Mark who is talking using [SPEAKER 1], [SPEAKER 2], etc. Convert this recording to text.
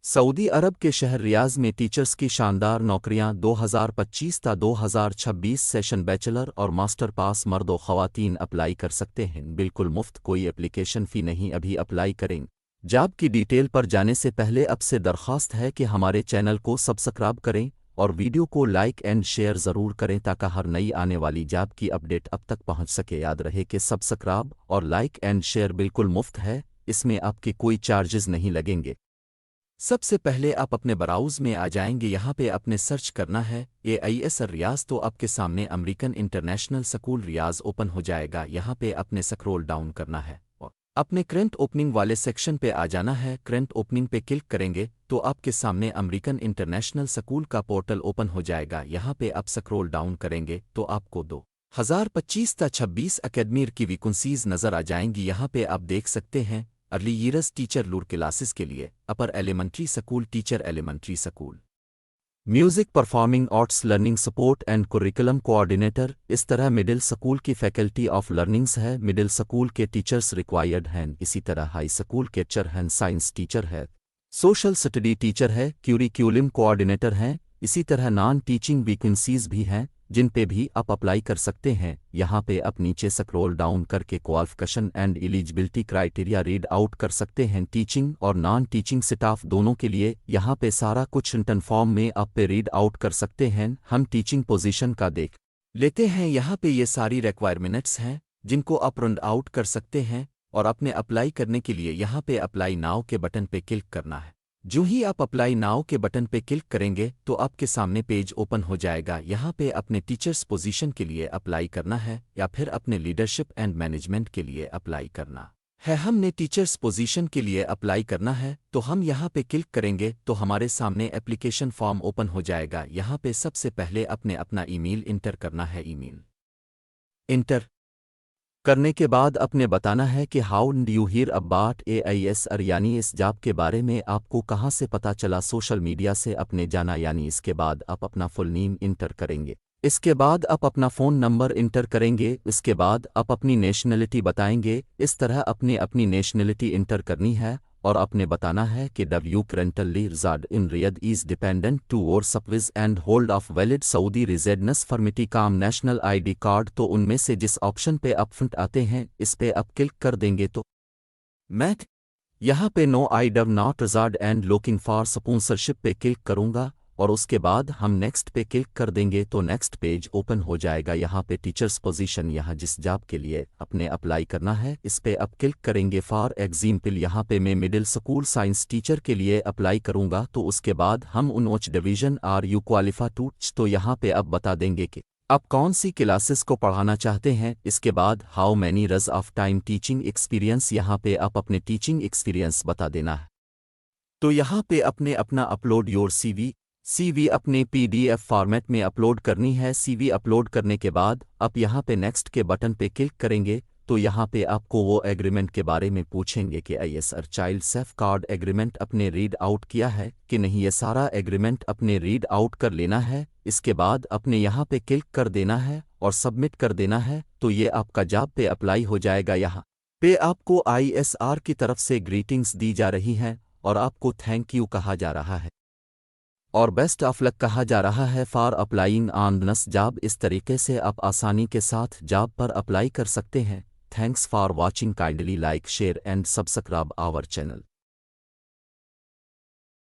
[SPEAKER 1] Saudi अरब के शहर रियाज में टीचर्स की शानदार नौकरियां 2025 ता 2026 सेशन बैचलर और मास्टर पास मर्द व ख़वातीन अप्लाई कर सकते हैं बिल्कुल मुफ्त, कोई एप्लीकेशन फ़ी नहीं। अभी अप्लाई करें। जॉब की डिटेल पर जाने से पहले अब से दरख्वास्त है कि हमारे चैनल को सब्सक्राइब करें और वीडियो को लाइक एंड शेयर ज़रूर करें ताकि हर नई आने वाली जॉब की अपडेट अब तक पहुंच सके। याद रहे कि सब्सक्राइब और लाइक एंड शेयर बिल्कुल मुफ्त है, इसमें आपके कोई चार्जेस नहीं लगेंगे। सबसे पहले आप अपने ब्राउज़ में आ जाएंगे, यहाँ पे आपने सर्च करना है AIS रियाज, तो आपके सामने अमेरिकन इंटरनेशनल स्कूल रियाज ओपन हो जाएगा। यहाँ पे आपने स्क्रॉल डाउन करना है और अपने करंट ओपनिंग वाले सेक्शन पे आ जाना है। करंट ओपनिंग पे क्लिक करेंगे तो आपके सामने अमेरिकन इंटरनेशनल स्कूल का पोर्टल ओपन हो जाएगा। यहाँ पे आप स्क्रॉल डाउन करेंगे तो आपको 2025 ता 26 अकेडमी की वैकेंसीज नज़र आ जाएंगी। यहाँ पे आप देख सकते हैं अर्ली ईयर्स टीचर लूर क्लासेस के लिए, upper elementary school teacher elementary school, music performing arts learning support and curriculum coordinator. इस तरह मिडिल स्कूल की फैकल्टी ऑफ लर्निंग्स है, मिडिल स्कूल के टीचर्स रिक्वायर्ड हैं। इसी तरह हाई स्कूल के टीचर हैं, साइंस टीचर है, सोशल स्टडी टीचर है, क्यूरिक्यूलम कोऑर्डिनेटर हैं। इसी तरह नॉन टीचिंग वैकेंसीज भी हैं जिन पे भी आप अप्लाई कर सकते हैं। यहाँ पे आप नीचे स्क्रॉल डाउन करके qualification and eligibility criteria read out कर सकते हैं। टीचिंग और नॉन टीचिंग स्टाफ दोनों के लिए यहाँ पे सारा कुछ रिटन फॉर्म में आप पे रीड आउट कर सकते हैं। हम टीचिंग पोजीशन का देख लेते हैं। यहाँ पे ये सारी रिक्वायरमेंट्स हैं जिनको आप रन आउट कर सकते हैं और अपने अप्लाई करने के लिए यहाँ पे अप्लाई नाउ के बटन पे क्लिक करना है। जो ही आप अप्लाई नाउ के बटन पे क्लिक करेंगे तो आपके सामने पेज ओपन हो जाएगा। यहाँ पे अपने टीचर्स पोजीशन के लिए अप्लाई करना है या फिर अपने लीडरशिप एंड मैनेजमेंट के लिए अप्लाई करना है। हमने टीचर्स पोजीशन के लिए अप्लाई करना है तो हम यहाँ पे क्लिक करेंगे तो हमारे सामने एप्लीकेशन फॉर्म ओपन हो जाएगा। यहाँ पे सबसे पहले अपने अपना ईमेल इंटर करना है। ईमेल इंटर करने के बाद अपने बताना है कि how do you here about AIS यानी इस जॉब के बारे में आपको कहाँ से पता चला। सोशल मीडिया से अपने जाना, यानी इसके बाद आप अपना फुल नेम इंटर करेंगे। इसके बाद आप अपना फ़ोन नंबर इंटर करेंगे। इसके बाद आप अपनी नेशनलिटी बताएंगे। इस तरह अपनी नेशनलिटी इंटर करनी है और आपने बताना है कि W currently resided in Riyadh is dependent to or सप्विज and hold of valid Saudi residence फॉर्मिटी काम नेशनल ID कार्ड। तो उनमें से जिस ऑप्शन पे आप फ्रंट आते हैं इस पे आप क्लिक कर देंगे। तो मैं यहाँ पे no I do not resided and looking for sponsorship पे क्लिक करूँगा और उसके बाद हम नेक्स्ट पे क्लिक कर देंगे तो नेक्स्ट पेज ओपन हो जाएगा। यहाँ पे टीचर्स पोजीशन, यहाँ जिस जॉब के लिए अपने अप्लाई करना है इस पे आप क्लिक करेंगे। फॉर एग्जाम्पल यहाँ पे मैं मिडिल स्कूल साइंस टीचर के लिए अप्लाई करूँगा तो उसके बाद हम उन उच्च division are you qualify to, तो यहाँ पे अब बता देंगे कि आप कौन सी क्लासेस को पढ़ाना चाहते हैं। इसके बाद how many years of time teaching experience, यहाँ पे आप अपने टीचिंग एक्सपीरियंस बता देना है। तो यहाँ पे अपने अपना अपलोड योर CV अपने PDF फॉर्मेट में अपलोड करनी है। CV अपलोड करने के बाद आप यहाँ पे नेक्स्ट के बटन पे क्लिक करेंगे तो यहाँ पे आपको वो एग्रीमेंट के बारे में पूछेंगे कि IS child safe guard agreement अपने रीड आउट किया है कि नहीं। ये सारा एग्रीमेंट अपने रीड आउट कर लेना है। इसके बाद अपने यहाँ पे क्लिक कर देना है और सबमिट कर देना है तो ये आपका जॉब पे अप्लाई हो जाएगा। यहाँ पे आपको ISR की तरफ से ग्रीटिंग्स दी जा रही हैं और आपको थैंक यू कहा जा रहा है और बेस्ट ऑफ लक कहा जा रहा है for applying on this job. इस तरीके से आप आसानी के साथ जॉब पर अप्लाई कर सकते हैं। Thanks for watching, kindly like share and subscribe our channel.